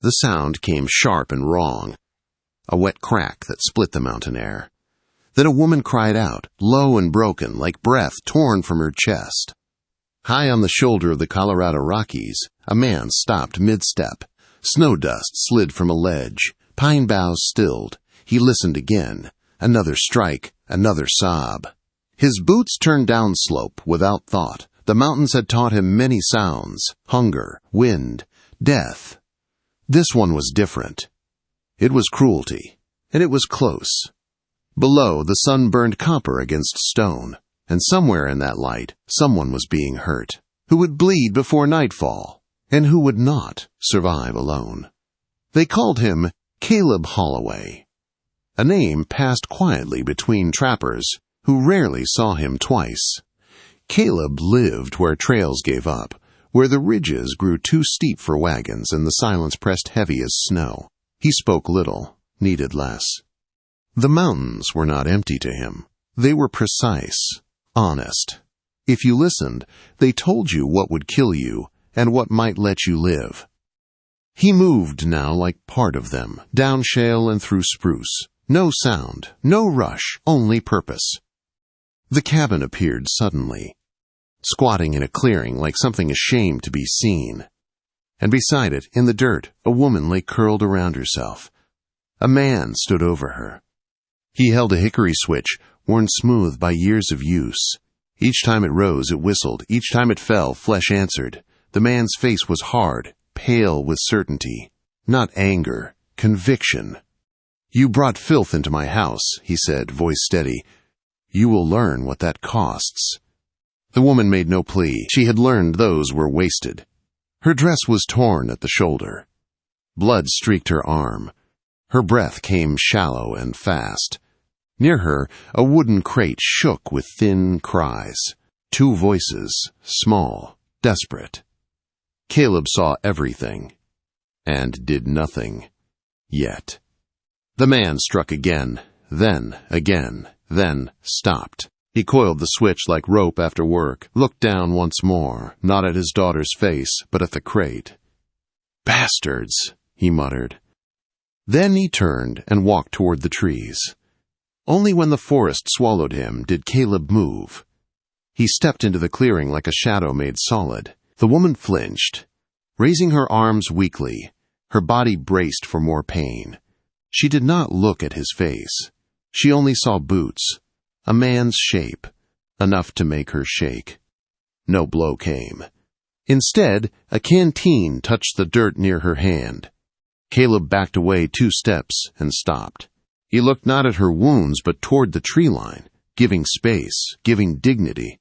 The sound came sharp and wrong, a wet crack that split the mountain air. Then a woman cried out, low and broken, like breath torn from her chest. High on the shoulder of the Colorado Rockies, a man stopped mid-step. Snow dust slid from a ledge. Pine boughs stilled. He listened again. Another strike, another sob. His boots turned downslope without thought. The mountains had taught him many sounds: hunger, wind, death. This one was different. It was cruelty, and it was close. Below, the sun burned copper against stone, and somewhere in that light, someone was being hurt, who would bleed before nightfall, and who would not survive alone. They called him Caleb Holloway, a name passed quietly between trappers who rarely saw him twice. Caleb lived where trails gave up, where the ridges grew too steep for wagons and the silence pressed heavy as snow. He spoke little, needed less. The mountains were not empty to him. They were precise, honest. If you listened, they told you what would kill you and what might let you live. He moved now like part of them, down shale and through spruce. No sound, no rush, only purpose. The cabin appeared suddenly, squatting in a clearing like something ashamed to be seen. And beside it, in the dirt, a woman lay curled around herself. A man stood over her. He held a hickory switch, worn smooth by years of use. Each time it rose, it whistled. Each time it fell, flesh answered. The man's face was hard, pale with certainty. Not anger, conviction. "You brought filth into my house," he said, voice steady. "You will learn what that costs." The woman made no plea. She had learned those were wasted. Her dress was torn at the shoulder. Blood streaked her arm. Her breath came shallow and fast. Near her, a wooden crate shook with thin cries. Two voices, small, desperate. Caleb saw everything, and did nothing, yet. The man struck again, then again, then stopped. He coiled the switch like rope after work, looked down once more, not at his daughter's face, but at the crate. "Bastards," he muttered. Then he turned and walked toward the trees. Only when the forest swallowed him did Caleb move. He stepped into the clearing like a shadow made solid. The woman flinched, raising her arms weakly, her body braced for more pain. She did not look at his face. She only saw boots, a man's shape, enough to make her shake. No blow came. Instead, a canteen touched the dirt near her hand. Caleb backed away 2 steps and stopped. He looked not at her wounds but toward the tree line, giving space, giving dignity.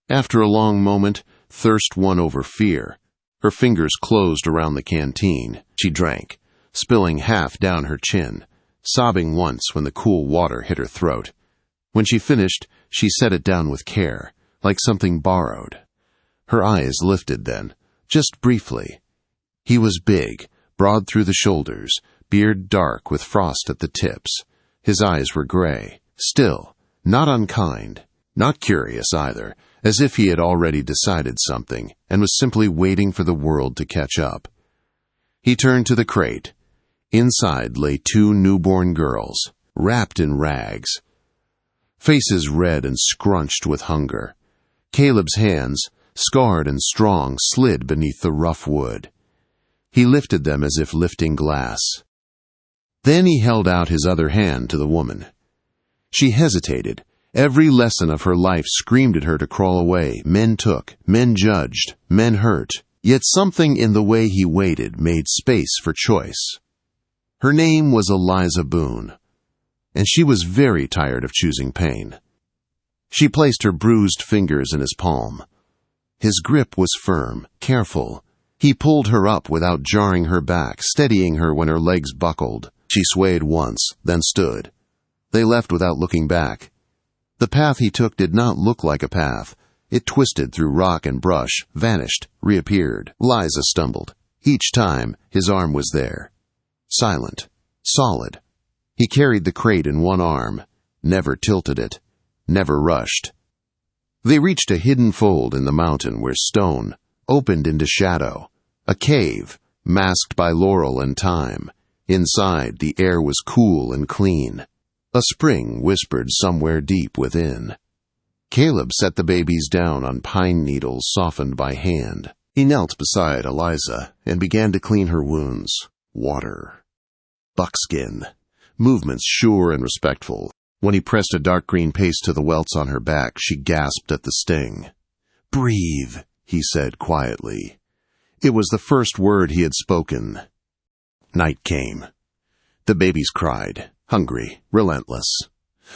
After a long moment, thirst won over fear. Her fingers closed around the canteen. She drank, spilling half down her chin, sobbing once when the cool water hit her throat. When she finished, she set it down with care, like something borrowed. Her eyes lifted then, just briefly. He was big, broad through the shoulders, beard dark with frost at the tips. His eyes were gray, still, not unkind, not curious either, as if he had already decided something and was simply waiting for the world to catch up. He turned to the crate. Inside lay 2 newborn girls, wrapped in rags, faces red and scrunched with hunger. Caleb's hands, scarred and strong, slid beneath the rough wood. He lifted them as if lifting glass. Then he held out his other hand to the woman. She hesitated. Every lesson of her life screamed at her to crawl away. Men took, men judged, men hurt. Yet something in the way he waited made space for choice. Her name was Eliza Boone, and she was very tired of choosing pain. She placed her bruised fingers in his palm. His grip was firm, careful. He pulled her up without jarring her back, steadying her when her legs buckled. She swayed once, then stood. They left without looking back. The path he took did not look like a path. It twisted through rock and brush, vanished, reappeared. Liza stumbled. Each time, his arm was there. Silent, solid. He carried the crate in one arm, never tilted it, never rushed. They reached a hidden fold in the mountain where stone opened into shadow, a cave, masked by laurel and thyme. Inside, the air was cool and clean. A spring whispered somewhere deep within. Caleb set the babies down on pine needles softened by hand. He knelt beside Eliza and began to clean her wounds. Water. Buckskin. Movements sure and respectful. When he pressed a dark green paste to the welts on her back, she gasped at the sting. "Breathe," he said quietly. It was the first word he had spoken. Night came. The babies cried, hungry, relentless.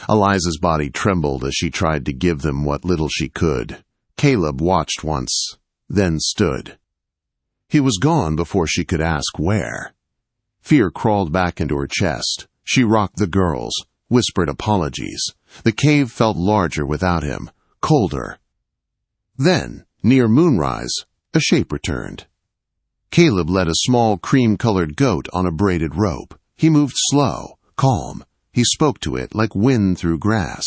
Eliza's body trembled as she tried to give them what little she could. Caleb watched once, then stood. He was gone before she could ask where. Fear crawled back into her chest. She rocked the girls, whispered apologies. The cave felt larger without him, colder. Then, near moonrise, a shape returned. Caleb led a small cream-colored goat on a braided rope. He moved slow, calm. He spoke to it like wind through grass.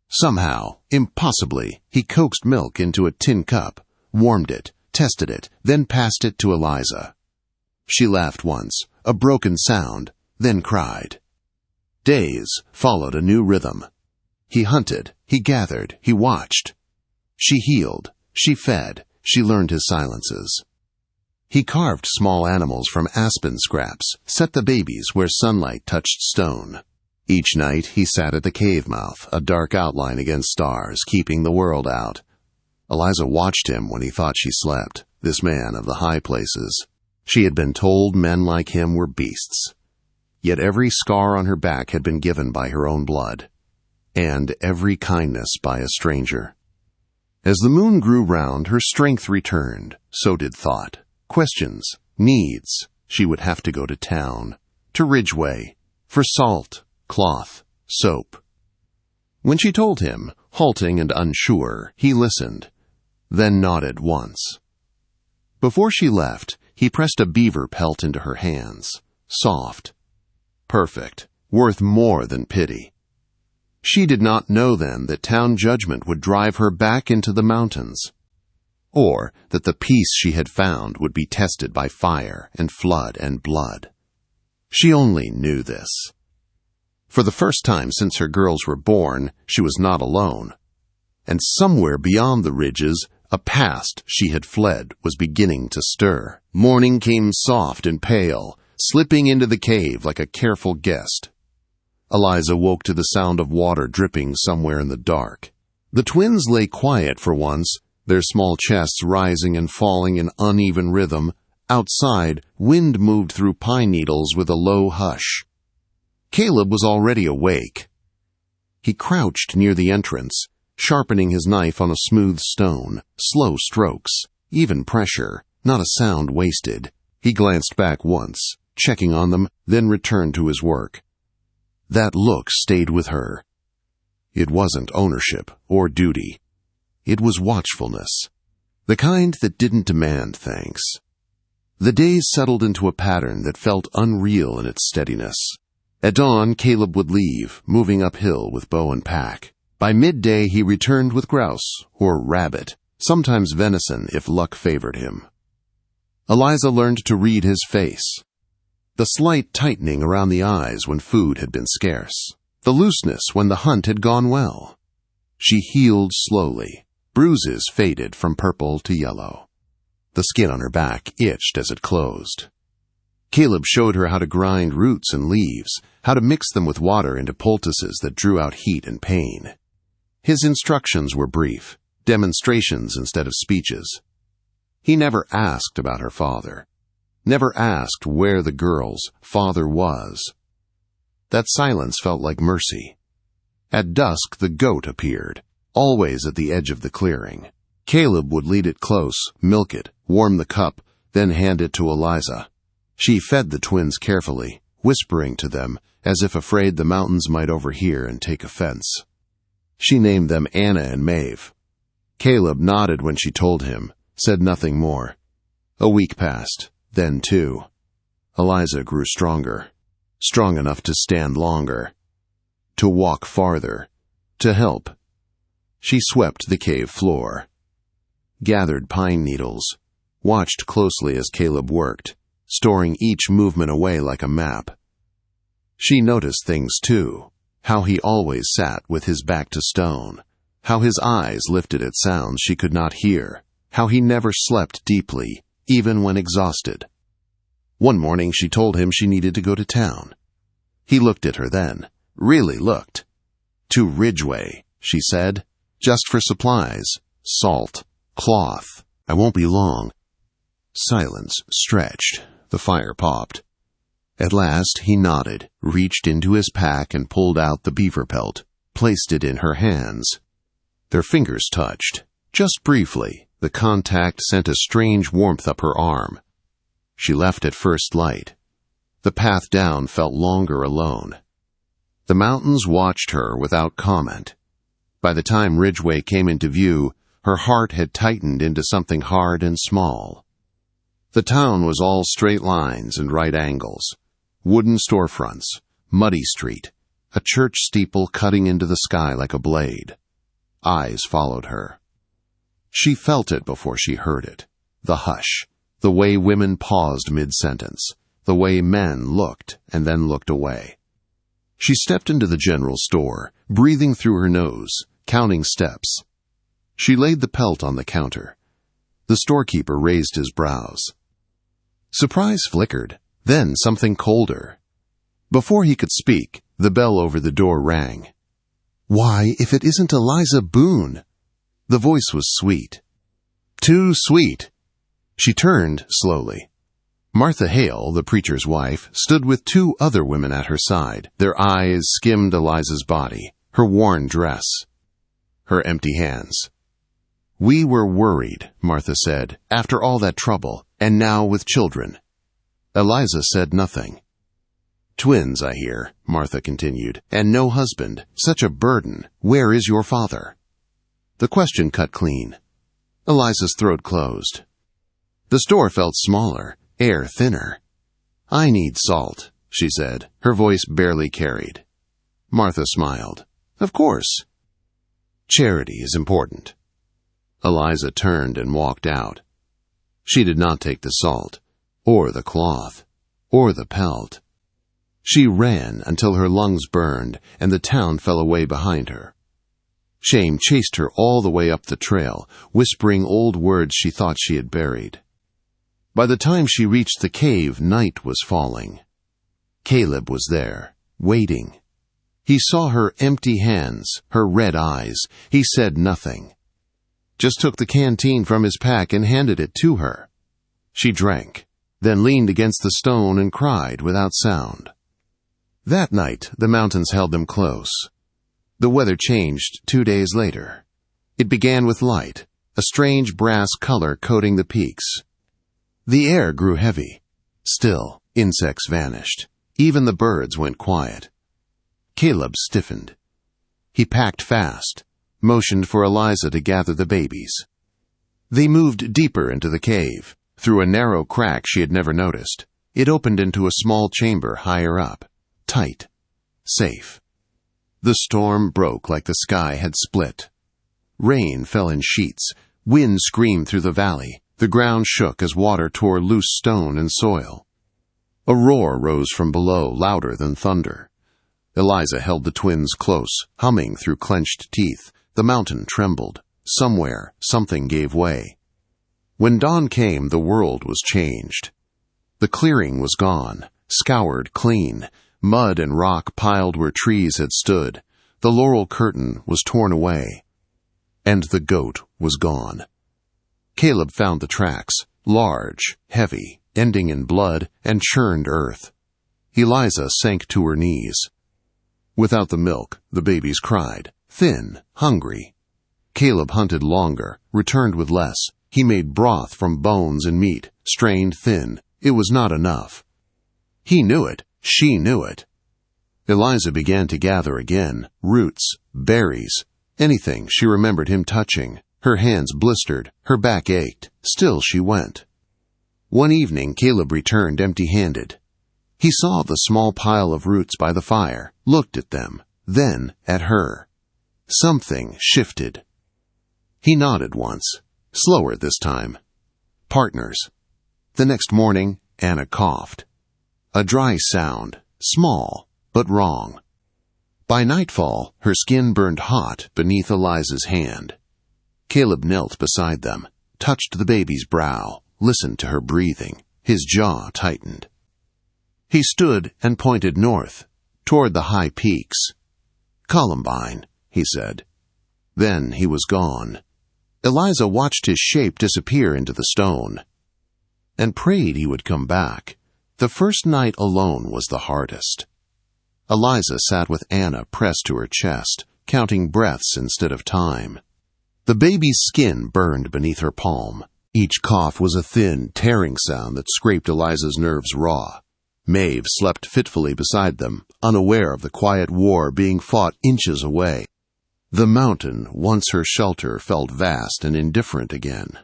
Somehow, impossibly, he coaxed milk into a tin cup, warmed it, tested it, then passed it to Eliza. She laughed once, a broken sound, then cried. Days followed a new rhythm. He hunted, he gathered, he watched. She healed, she fed, she learned his silences. He carved small animals from aspen scraps, set the babies where sunlight touched stone. Each night he sat at the cave mouth, a dark outline against stars, keeping the world out. Eliza watched him when he thought she slept, this man of the high places. She had been told men like him were beasts. Yet every scar on her back had been given by her own blood, and every kindness by a stranger. As the moon grew round, her strength returned, so did thought. Questions, needs. She would have to go to town, to Ridgeway, for salt, cloth, soap. When she told him, halting and unsure, he listened, then nodded once. Before she left, he pressed a beaver pelt into her hands, soft, perfect, worth more than pity. She did not know then that town judgment would drive her back into the mountains, or that the peace she had found would be tested by fire and flood and blood. She only knew this. For the first time since her girls were born, she was not alone. And somewhere beyond the ridges, a past she had fled was beginning to stir. Morning came soft and pale, slipping into the cave like a careful guest. Eliza woke to the sound of water dripping somewhere in the dark. The twins lay quiet for once, their small chests rising and falling in uneven rhythm. Outside, wind moved through pine needles with a low hush. Caleb was already awake. He crouched near the entrance, sharpening his knife on a smooth stone, slow strokes, even pressure, not a sound wasted. He glanced back once, checking on them, then returned to his work. That look stayed with her. It wasn't ownership or duty. It was watchfulness, the kind that didn't demand thanks. The days settled into a pattern that felt unreal in its steadiness. At dawn, Caleb would leave, moving uphill with bow and pack. By midday, he returned with grouse, or rabbit, sometimes venison if luck favored him. Eliza learned to read his face. The slight tightening around the eyes when food had been scarce. The looseness when the hunt had gone well. She healed slowly. Bruises faded from purple to yellow. The skin on her back itched as it closed. Caleb showed her how to grind roots and leaves, how to mix them with water into poultices that drew out heat and pain. His instructions were brief, demonstrations instead of speeches. He never asked about her father, never asked where the girl's father was. That silence felt like mercy. At dusk, the goat appeared, always at the edge of the clearing. Caleb would lead it close, milk it, warm the cup, then hand it to Eliza. She fed the twins carefully, whispering to them, as if afraid the mountains might overhear and take offense. She named them Anna and Maeve. Caleb nodded when she told him, said nothing more. A week passed, then 2. Eliza grew stronger, strong enough to stand longer, to walk farther, to help. She swept the cave floor, gathered pine needles, watched closely as Caleb worked, storing each movement away like a map. She noticed things too, how he always sat with his back to stone, how his eyes lifted at sounds she could not hear, how he never slept deeply, even when exhausted. One morning she told him she needed to go to town. He looked at her then, really looked. "To Ridgeway," she said, "just for supplies, salt, cloth. I won't be long." Silence stretched. The fire popped. At last he nodded, reached into his pack and pulled out the beaver pelt, placed it in her hands. Their fingers touched. Just briefly, the contact sent a strange warmth up her arm. She left at first light. The path down felt longer alone. The mountains watched her without comment. By the time Ridgeway came into view, her heart had tightened into something hard and small. The town was all straight lines and right angles. Wooden storefronts, muddy street, a church steeple cutting into the sky like a blade. Eyes followed her. She felt it before she heard it. The hush, the way women paused mid-sentence, the way men looked and then looked away. She stepped into the general store, breathing through her nose, counting steps. She laid the pelt on the counter. The storekeeper raised his brows. Surprise flickered, then something colder. Before he could speak, the bell over the door rang. "Why, if it isn't Eliza Boone!" The voice was sweet. Too sweet. She turned slowly. Martha Hale, the preacher's wife, stood with two other women at her side. Their eyes skimmed Eliza's body, her worn dress, her empty hands. "We were worried," Martha said, "after all that trouble, and now with children." Eliza said nothing. "Twins, I hear," Martha continued, "and no husband. Such a burden. Where is your father?" The question cut clean. Eliza's throat closed. The store felt smaller, air thinner. "I need salt," she said, her voice barely carried. Martha smiled. "Of course." "Charity is important." Eliza turned and walked out. She did not take the salt, or the cloth, or the pelt. She ran until her lungs burned and the town fell away behind her. Shame chased her all the way up the trail, whispering old words she thought she had buried. By the time she reached the cave, night was falling. Caleb was there, waiting. He saw her empty hands, her red eyes. He said nothing. Just took the canteen from his pack and handed it to her. She drank, then leaned against the stone and cried without sound. That night, the mountains held them close. The weather changed 2 days later. It began with light, a strange brass color coating the peaks. The air grew heavy. Still, insects vanished. Even the birds went quiet. Caleb stiffened. He packed fast, motioned for Eliza to gather the babies. They moved deeper into the cave. Through a narrow crack she had never noticed, it opened into a small chamber higher up, tight, safe. The storm broke like the sky had split. Rain fell in sheets. Wind screamed through the valley. The ground shook as water tore loose stone and soil. A roar rose from below, louder than thunder. Eliza held the twins close, humming through clenched teeth. The mountain trembled. Somewhere, something gave way. When dawn came, the world was changed. The clearing was gone, scoured clean. Mud and rock piled where trees had stood. The laurel curtain was torn away. And the goat was gone. Caleb found the tracks, large, heavy, ending in blood and churned earth. Eliza sank to her knees. Without the milk, the babies cried, thin, hungry. Caleb hunted longer, returned with less. He made broth from bones and meat, strained thin. It was not enough. He knew it. She knew it. Eliza began to gather again, roots, berries, anything she remembered him touching. Her hands blistered, her back ached. Still she went. One evening Caleb returned empty-handed. He saw the small pile of roots by the fire, looked at them, then at her. Something shifted. He nodded once, slower this time. Partners. The next morning, Anna coughed. A dry sound, small, but wrong. By nightfall, her skin burned hot beneath Eliza's hand. Caleb knelt beside them, touched the baby's brow, listened to her breathing. His jaw tightened. He stood and pointed north, toward the high peaks. "Columbine," he said. Then he was gone. Eliza watched his shape disappear into the stone, and prayed he would come back. The first night alone was the hardest. Eliza sat with Anna pressed to her chest, counting breaths instead of time. The baby's skin burned beneath her palm. Each cough was a thin, tearing sound that scraped Eliza's nerves raw. Maeve slept fitfully beside them, unaware of the quiet war being fought inches away. The mountain, once her shelter, felt vast and indifferent again.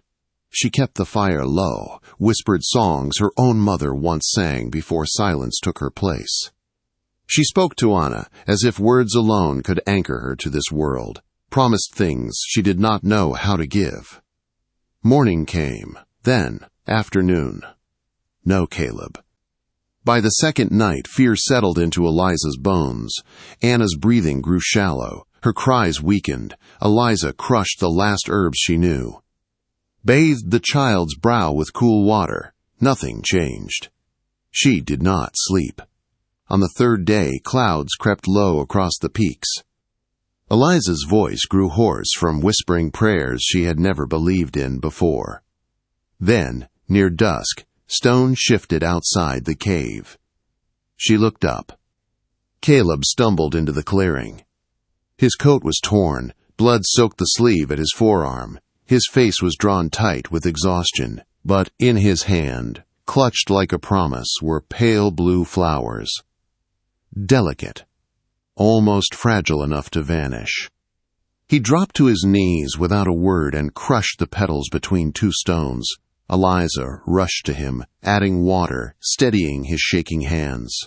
She kept the fire low, whispered songs her own mother once sang before silence took her place. She spoke to Anna as if words alone could anchor her to this world, promised things she did not know how to give. Morning came, then afternoon. No Caleb. By the second night, fear settled into Eliza's bones. Anna's breathing grew shallow. Her cries weakened. Eliza crushed the last herbs she knew. Bathed the child's brow with cool water. Nothing changed. She did not sleep. On the third day, clouds crept low across the peaks. Eliza's voice grew hoarse from whispering prayers she had never believed in before. Then, near dusk, stone shifted outside the cave. She looked up. Caleb stumbled into the clearing. His coat was torn, blood soaked the sleeve at his forearm. His face was drawn tight with exhaustion, but in his hand, clutched like a promise, were pale blue flowers. Delicate, almost fragile enough to vanish. He dropped to his knees without a word and crushed the petals between two stones. Eliza rushed to him, adding water, steadying his shaking hands.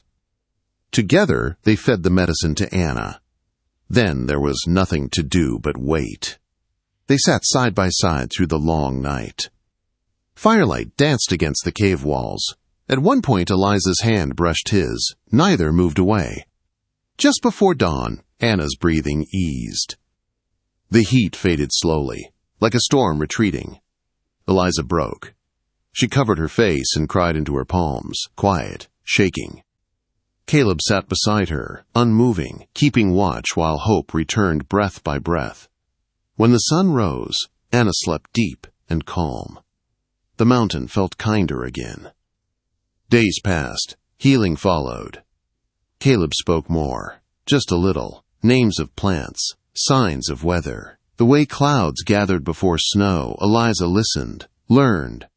Together, they fed the medicine to Anna. Then there was nothing to do but wait. They sat side by side through the long night. Firelight danced against the cave walls. At one point, Eliza's hand brushed his. Neither moved away. Just before dawn, Anna's breathing eased. The heat faded slowly, like a storm retreating. Eliza broke. She covered her face and cried into her palms, quiet, shaking. Caleb sat beside her, unmoving, keeping watch while hope returned breath by breath. When the sun rose, Anna slept deep and calm. The mountain felt kinder again. Days passed. Healing followed. Caleb spoke more, just a little, names of plants, signs of weather. The way clouds gathered before snow, Eliza listened, learned,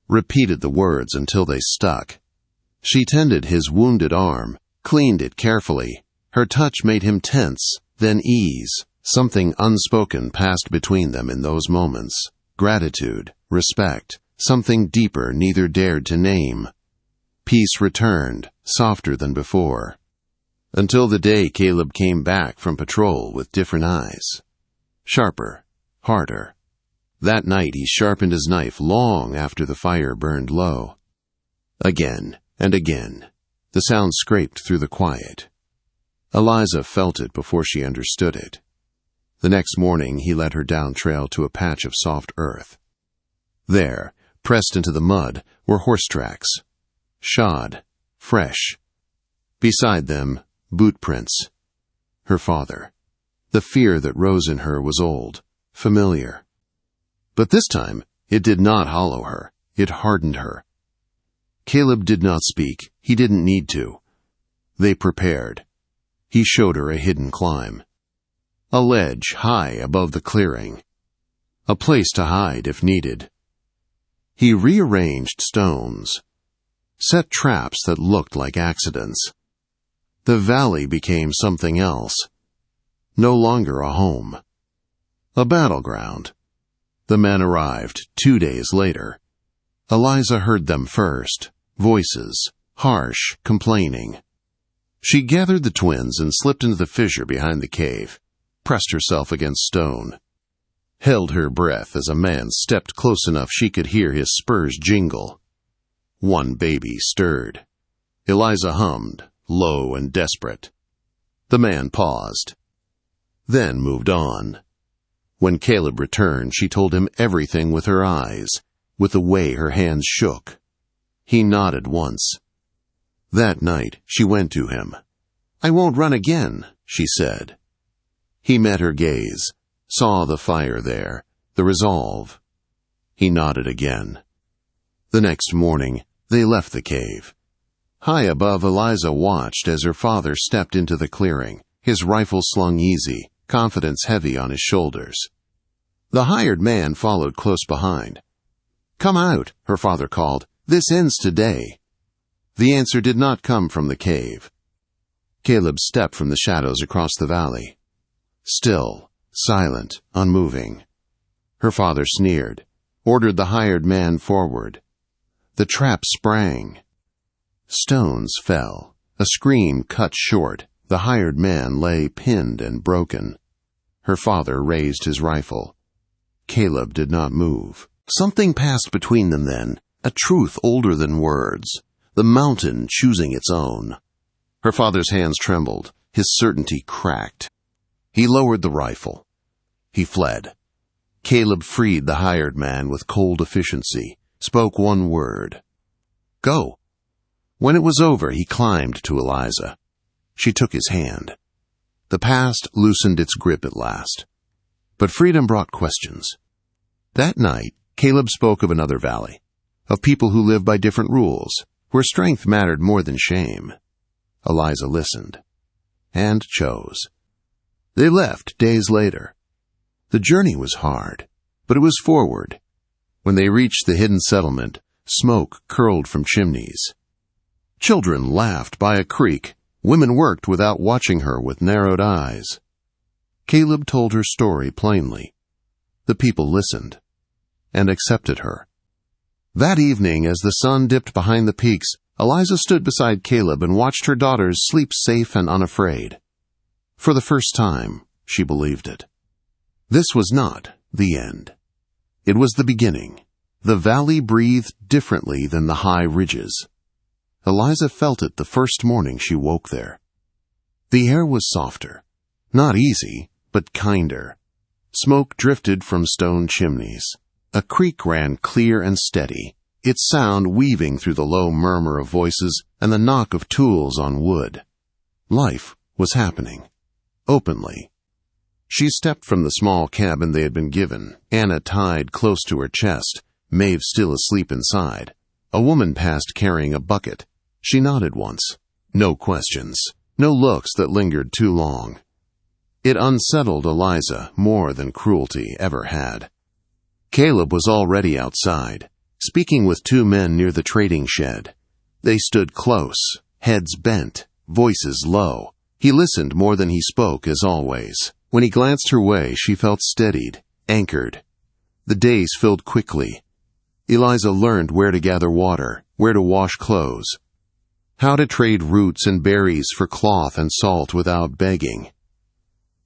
repeated the words until they stuck. She tended his wounded arm, cleaned it carefully. Her touch made him tense, then ease. Something unspoken passed between them in those moments. Gratitude, respect, something deeper neither dared to name. Peace returned, softer than before. Until the day Caleb came back from patrol with different eyes. Sharper, harder. That night he sharpened his knife long after the fire burned low. Again and again, the sound scraped through the quiet. Eliza felt it before she understood it. The next morning he led her down trail to a patch of soft earth. There, pressed into the mud, were horse tracks. Shod, fresh. Beside them, boot prints. Her father. The fear that rose in her was old, familiar. But this time, it did not hollow her. It hardened her. Caleb did not speak. He didn't need to. They prepared. He showed her a hidden climb. A ledge high above the clearing. A place to hide if needed. He rearranged stones. Set traps that looked like accidents. The valley became something else. No longer a home. A battleground. The men arrived 2 days later. Eliza heard them first. Voices, harsh, complaining. She gathered the twins and slipped into the fissure behind the cave, pressed herself against stone, held her breath as a man stepped close enough she could hear his spurs jingle. One baby stirred. Eliza hummed, low and desperate. The man paused, then moved on. When Caleb returned, she told him everything with her eyes, with the way her hands shook. He nodded once. That night, she went to him. "I won't run again," she said. He met her gaze, saw the fire there, the resolve. He nodded again. The next morning, they left the cave. High above, Eliza watched as her father stepped into the clearing, his rifle slung easy, confidence heavy on his shoulders. The hired man followed close behind. "Come out," her father called. "This ends today." The answer did not come from the cave. Caleb stepped from the shadows across the valley. Still, silent, unmoving. Her father sneered, ordered the hired man forward. The trap sprang. Stones fell. A scream cut short. The hired man lay pinned and broken. Her father raised his rifle. Caleb did not move. Something passed between them then, a truth older than words, the mountain choosing its own. Her father's hands trembled, his certainty cracked. He lowered the rifle. He fled. Caleb freed the hired man with cold efficiency, spoke one word. "Go." When it was over, he climbed to Eliza. She took his hand. The past loosened its grip at last. But freedom brought questions. That night, Caleb spoke of another valley, of people who live by different rules, where strength mattered more than shame. Eliza listened, and chose. They left days later. The journey was hard, but it was forward. When they reached the hidden settlement, smoke curled from chimneys. Children laughed by a creek. Women worked without watching her with narrowed eyes. Caleb told her story plainly. The people listened and accepted her. That evening, as the sun dipped behind the peaks, Eliza stood beside Caleb and watched her daughters sleep safe and unafraid. For the first time, she believed it. This was not the end. It was the beginning. The valley breathed differently than the high ridges. Eliza felt it the first morning she woke there. The air was softer. Not easy, but kinder. Smoke drifted from stone chimneys. A creek ran clear and steady, its sound weaving through the low murmur of voices and the knock of tools on wood. Life was happening. Openly. She stepped from the small cabin they had been given, Anna tied close to her chest, Maeve still asleep inside. A woman passed carrying a bucket. She nodded once. No questions. No looks that lingered too long. It unsettled Eliza more than cruelty ever had. Caleb was already outside, speaking with two men near the trading shed. They stood close, heads bent, voices low. He listened more than he spoke, as always. When he glanced her way, she felt steadied, anchored. The days filled quickly. Eliza learned where to gather water, where to wash clothes, how to trade roots and berries for cloth and salt without begging.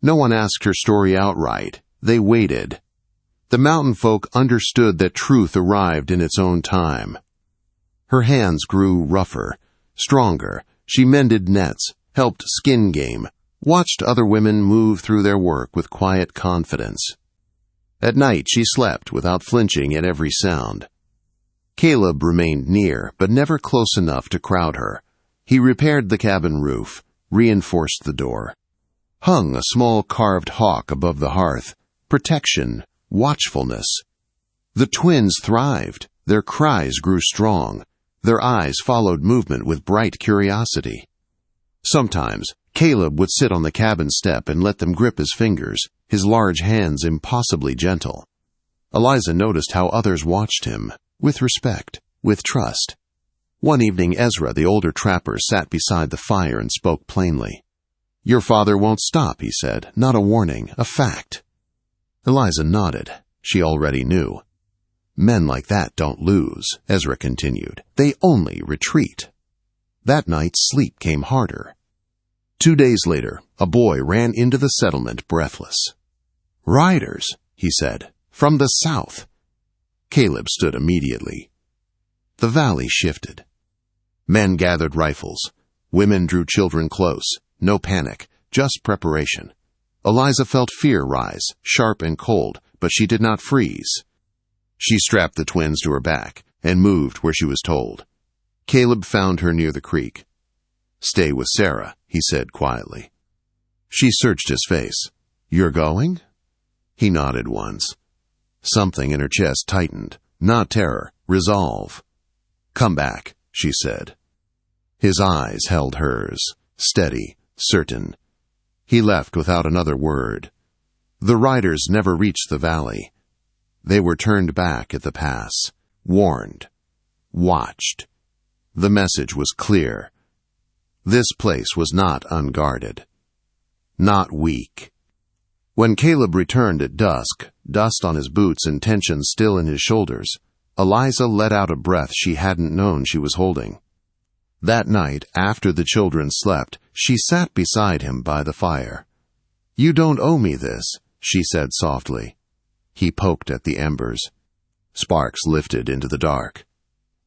No one asked her story outright. They waited. The mountain folk understood that truth arrived in its own time. Her hands grew rougher, stronger. She mended nets, helped skin game, watched other women move through their work with quiet confidence. At night she slept without flinching at every sound. Caleb remained near, but never close enough to crowd her. He repaired the cabin roof, reinforced the door. Hung a small carved hawk above the hearth. Protection, watchfulness. The twins thrived. Their cries grew strong. Their eyes followed movement with bright curiosity. Sometimes, Caleb would sit on the cabin step and let them grip his fingers, his large hands impossibly gentle. Eliza noticed how others watched him, with respect, with trust. One evening, Ezra, the older trapper, sat beside the fire and spoke plainly. "Your father won't stop," he said. "Not a warning, a fact." Eliza nodded. She already knew. "Men like that don't lose," Ezra continued. "They only retreat." That night, sleep came harder. 2 days later, a boy ran into the settlement breathless. "Riders," he said, "from the south." Caleb stood immediately. The valley shifted. Men gathered rifles. Women drew children close. No panic, just preparation. Eliza felt fear rise, sharp and cold, but she did not freeze. She strapped the twins to her back and moved where she was told. Caleb found her near the creek. "Stay with Sarah," he said quietly. She searched his face. "You're going?" He nodded once. Something in her chest tightened. Not terror, resolve. "Come back," she said. His eyes held hers, steady, certain. He left without another word. The riders never reached the valley. They were turned back at the pass, warned, watched. The message was clear. This place was not unguarded, not weak. When Caleb returned at dusk, dust on his boots and tension still in his shoulders, Eliza let out a breath she hadn't known she was holding. That night, after the children slept, she sat beside him by the fire. "You don't owe me this," she said softly. He poked at the embers. Sparks lifted into the dark.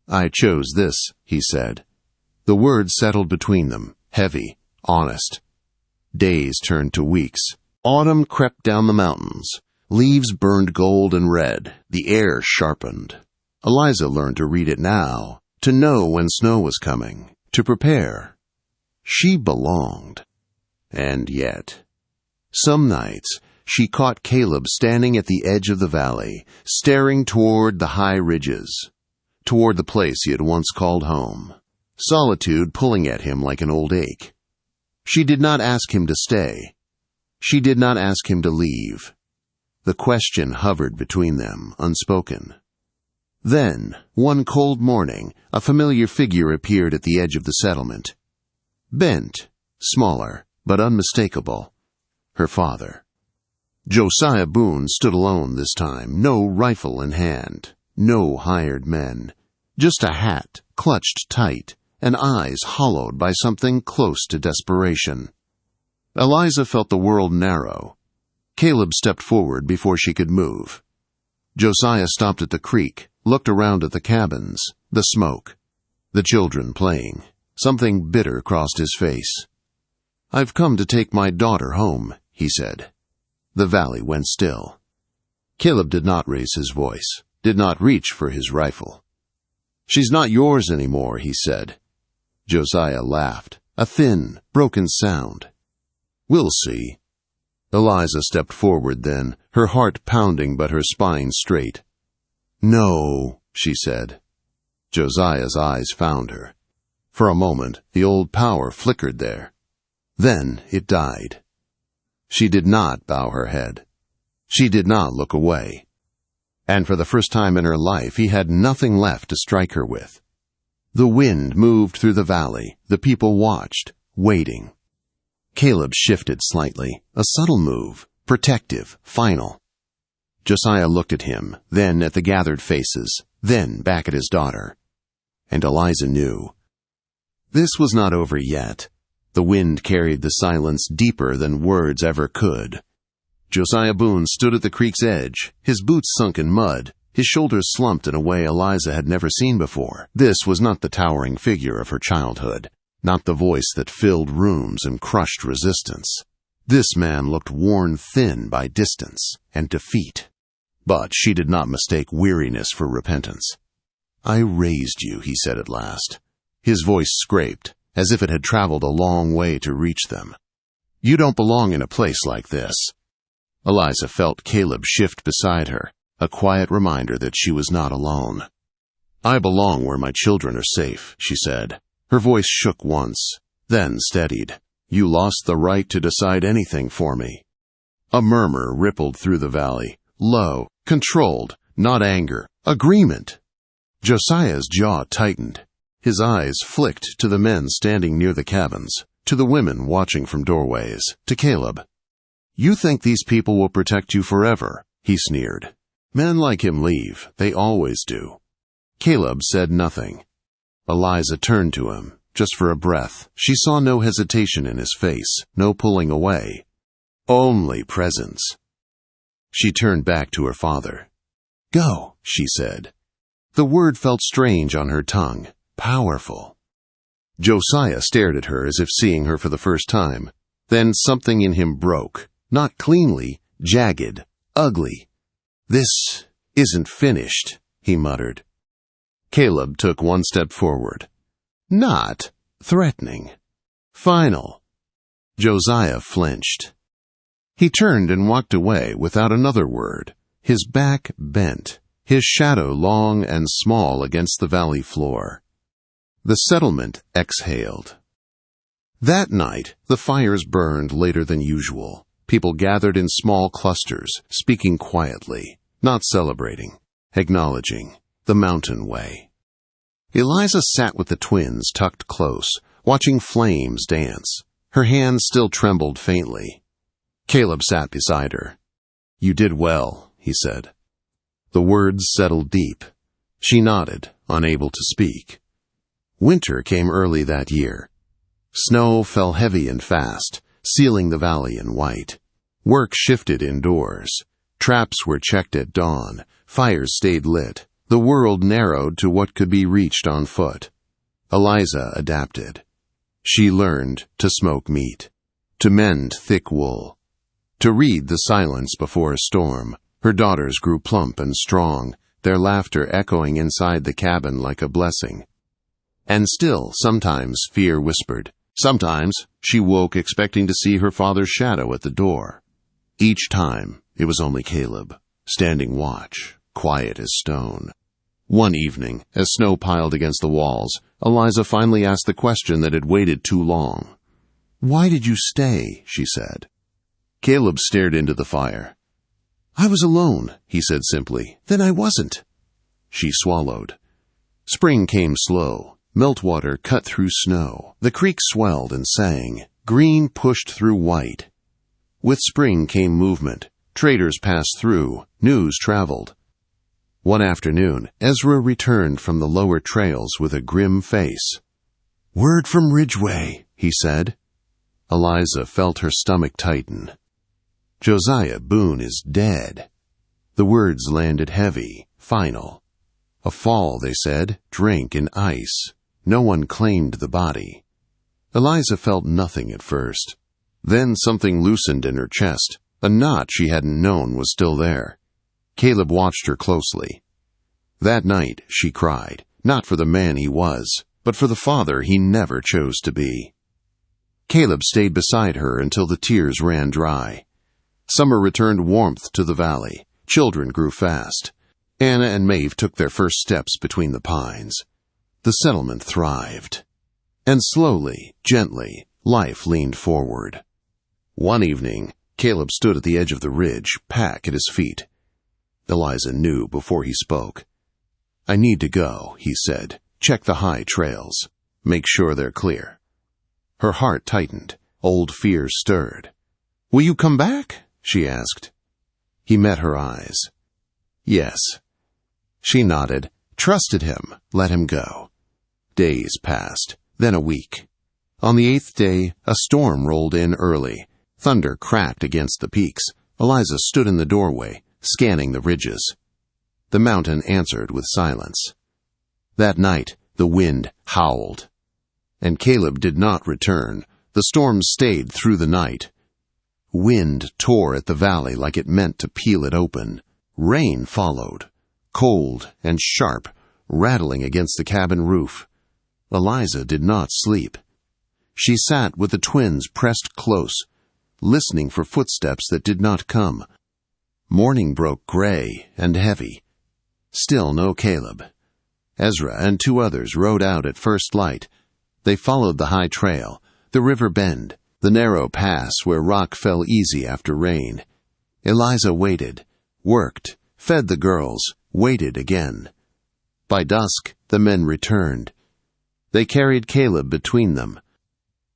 "I chose this," he said. The words settled between them, heavy, honest. Days turned to weeks. Autumn crept down the mountains. Leaves burned gold and red. The air sharpened. Eliza learned to read it now, to know when snow was coming, to prepare. She belonged. And yet, some nights, she caught Caleb standing at the edge of the valley, staring toward the high ridges, toward the place he had once called home, solitude pulling at him like an old ache. She did not ask him to stay. She did not ask him to leave. The question hovered between them, unspoken. Then, one cold morning, a familiar figure appeared at the edge of the settlement. Bent, smaller, but unmistakable. Her father. Josiah Boone stood alone this time, no rifle in hand, no hired men. Just a hat, clutched tight, and eyes hollowed by something close to desperation. Eliza felt the world narrow. Caleb stepped forward before she could move. Josiah stopped at the creek, looked around at the cabins, the smoke, the children playing. Something bitter crossed his face. "I've come to take my daughter home," he said. The valley went still. Caleb did not raise his voice, did not reach for his rifle. "She's not yours anymore," he said. Josiah laughed, a thin, broken sound. "We'll see." Eliza stepped forward then, her heart pounding but her spine straight. "No," she said. Josiah's eyes found her. For a moment, the old power flickered there. Then it died. She did not bow her head. She did not look away. And for the first time in her life, he had nothing left to strike her with. The wind moved through the valley. The people watched, waiting. Caleb shifted slightly, a subtle move, protective, final. Josiah looked at him, then at the gathered faces, then back at his daughter. And Eliza knew. This was not over yet. The wind carried the silence deeper than words ever could. Josiah Boone stood at the creek's edge, his boots sunk in mud, his shoulders slumped in a way Eliza had never seen before. This was not the towering figure of her childhood, not the voice that filled rooms and crushed resistance. This man looked worn thin by distance and defeat. But she did not mistake weariness for repentance. "I raised you," he said at last. His voice scraped, as if it had traveled a long way to reach them. "You don't belong in a place like this." Eliza felt Caleb shift beside her, a quiet reminder that she was not alone. "I belong where my children are safe," she said. Her voice shook once, then steadied. "You lost the right to decide anything for me." A murmur rippled through the valley, low, controlled, not anger, agreement. Josiah's jaw tightened. His eyes flicked to the men standing near the cabins, to the women watching from doorways, to Caleb. "You think these people will protect you forever," he sneered. "Men like him leave. They always do." Caleb said nothing. Eliza turned to him, just for a breath. She saw no hesitation in his face, no pulling away. Only presence. She turned back to her father. "Go," she said. The word felt strange on her tongue. Powerful. Josiah stared at her as if seeing her for the first time. Then something in him broke. Not cleanly, jagged, ugly. "This isn't finished," he muttered. Caleb took one step forward. "Not threatening. Final." Josiah flinched. He turned and walked away without another word, his back bent, his shadow long and small against the valley floor. The settlement exhaled. That night, the fires burned later than usual. People gathered in small clusters, speaking quietly, not celebrating, acknowledging the mountain way. Eliza sat with the twins tucked close, watching flames dance. Her hands still trembled faintly. Caleb sat beside her. "You did well," he said. The words settled deep. She nodded, unable to speak. Winter came early that year. Snow fell heavy and fast, sealing the valley in white. Work shifted indoors. Traps were checked at dawn. Fires stayed lit. The world narrowed to what could be reached on foot. Eliza adapted. She learned to smoke meat, to mend thick wool, to read the silence before a storm. Her daughters grew plump and strong, their laughter echoing inside the cabin like a blessing. And still, sometimes fear whispered. Sometimes she woke expecting to see her father's shadow at the door. Each time, it was only Caleb, standing watch, quiet as stone. One evening, as snow piled against the walls, Eliza finally asked the question that had waited too long. "Why did you stay?" she said. Caleb stared into the fire. "I was alone," he said simply. "Then I wasn't." She swallowed. Spring came slow. Meltwater cut through snow. The creek swelled and sang. Green pushed through white. With spring came movement. Traders passed through. News traveled. One afternoon, Ezra returned from the lower trails with a grim face. "Word from Ridgeway," he said. Eliza felt her stomach tighten. "Josiah Boone is dead." The words landed heavy, final. A fall, they said, drink in ice. No one claimed the body. Eliza felt nothing at first. Then something loosened in her chest. A knot she hadn't known was still there. Caleb watched her closely. That night, she cried, not for the man he was, but for the father he never chose to be. Caleb stayed beside her until the tears ran dry. Summer returned warmth to the valley. Children grew fast. Anna and Maeve took their first steps between the pines. The settlement thrived. And slowly, gently, life leaned forward. One evening, Caleb stood at the edge of the ridge, pack at his feet. Eliza knew before he spoke. "I need to go," he said. "Check the high trails. Make sure they're clear." Her heart tightened. Old fears stirred. "Will you come back?" she asked. He met her eyes. "Yes." She nodded, trusted him, let him go. Days passed, then a week. On the 8th day, a storm rolled in early. Thunder cracked against the peaks. Eliza stood in the doorway, scanning the ridges. The mountain answered with silence. That night, the wind howled. And Caleb did not return. The storm stayed through the night. Wind tore at the valley like it meant to peel it open. Rain followed, cold and sharp, rattling against the cabin roof. Eliza did not sleep. She sat with the twins pressed close, listening for footsteps that did not come. Morning broke gray and heavy. Still no Caleb. Ezra and 2 others rode out at first light. They followed the high trail, the river bend, the narrow pass where rock fell easy after rain. Eliza waited, worked, fed the girls, waited again. By dusk, the men returned. They carried Caleb between them.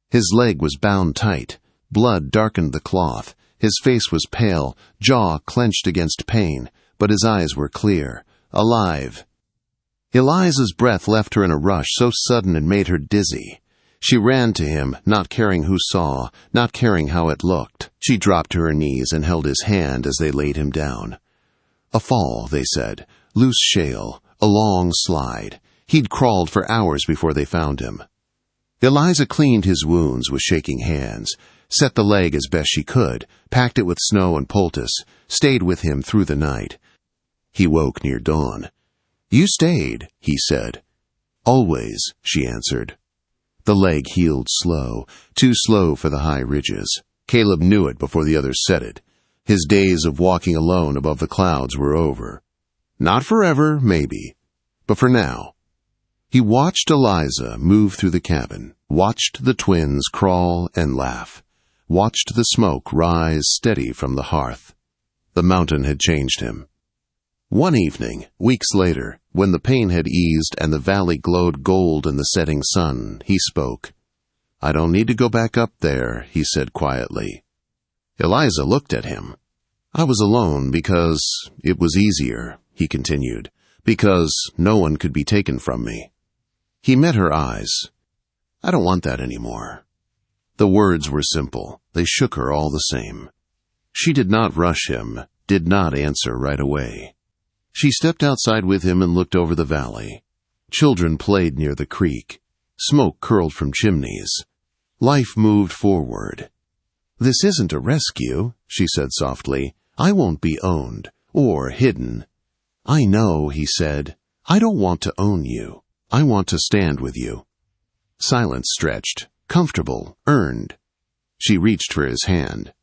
His leg was bound tight. Blood darkened the cloth. His face was pale, jaw clenched against pain, but his eyes were clear, alive. Eliza's breath left her in a rush so sudden it made her dizzy. She ran to him, not caring who saw, not caring how it looked. She dropped to her knees and held his hand as they laid him down. A fall, they said, loose shale, a long slide. He'd crawled for hours before they found him. Eliza cleaned his wounds with shaking hands, set the leg as best she could, packed it with snow and poultice, stayed with him through the night. He woke near dawn. "You stayed," he said. "Always," she answered. The leg healed slow, too slow for the high ridges. Caleb knew it before the others said it. His days of walking alone above the clouds were over. Not forever, maybe, but for now. He watched Eliza move through the cabin, watched the twins crawl and laugh, watched the smoke rise steady from the hearth. The mountain had changed him. One evening, weeks later, when the pain had eased and the valley glowed gold in the setting sun, he spoke. "I don't need to go back up there," he said quietly. Eliza looked at him. "I was alone because it was easier," he continued, "because no one could be taken from me." He met her eyes. "I don't want that anymore." The words were simple. They shook her all the same. She did not rush him, did not answer right away. She stepped outside with him and looked over the valley. Children played near the creek. Smoke curled from chimneys. Life moved forward. "This isn't a rescue," she said softly. "I won't be owned, or hidden." "I know," he said. "I don't want to own you. I want to stand with you." Silence stretched, comfortable, earned. She reached for his hand.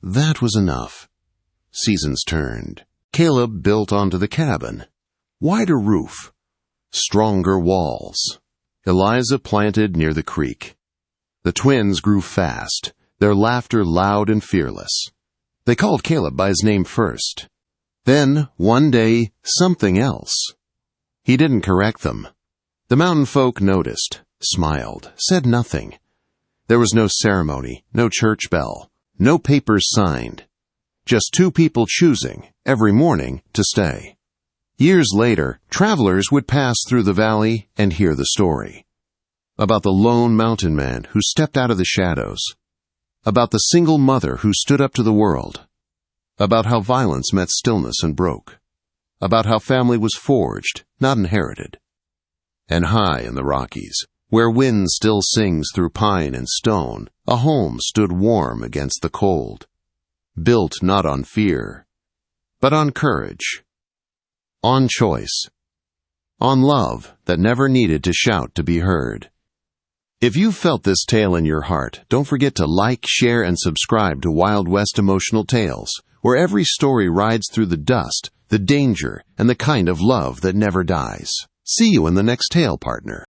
That was enough. Seasons turned. Caleb built onto the cabin. Wider roof. Stronger walls. Eliza planted near the creek. The twins grew fast, their laughter loud and fearless. They called Caleb by his name first. Then, one day, something else. He didn't correct them. The mountain folk noticed, smiled, said nothing. There was no ceremony, no church bell, no papers signed. Just two people choosing, every morning, to stay. Years later, travelers would pass through the valley and hear the story. About the lone mountain man who stepped out of the shadows. About the single mother who stood up to the world. About how violence met stillness and broke. About how family was forged, not inherited. And high in the Rockies, where wind still sings through pine and stone, a home stood warm against the cold. Built not on fear, but on courage. On choice. On love that never needed to shout to be heard. If you felt this tale in your heart, don't forget to like, share, and subscribe to Wild West Emotional Tales, where every story rides through the dust, the danger, and the kind of love that never dies. See you in the next tale, partner.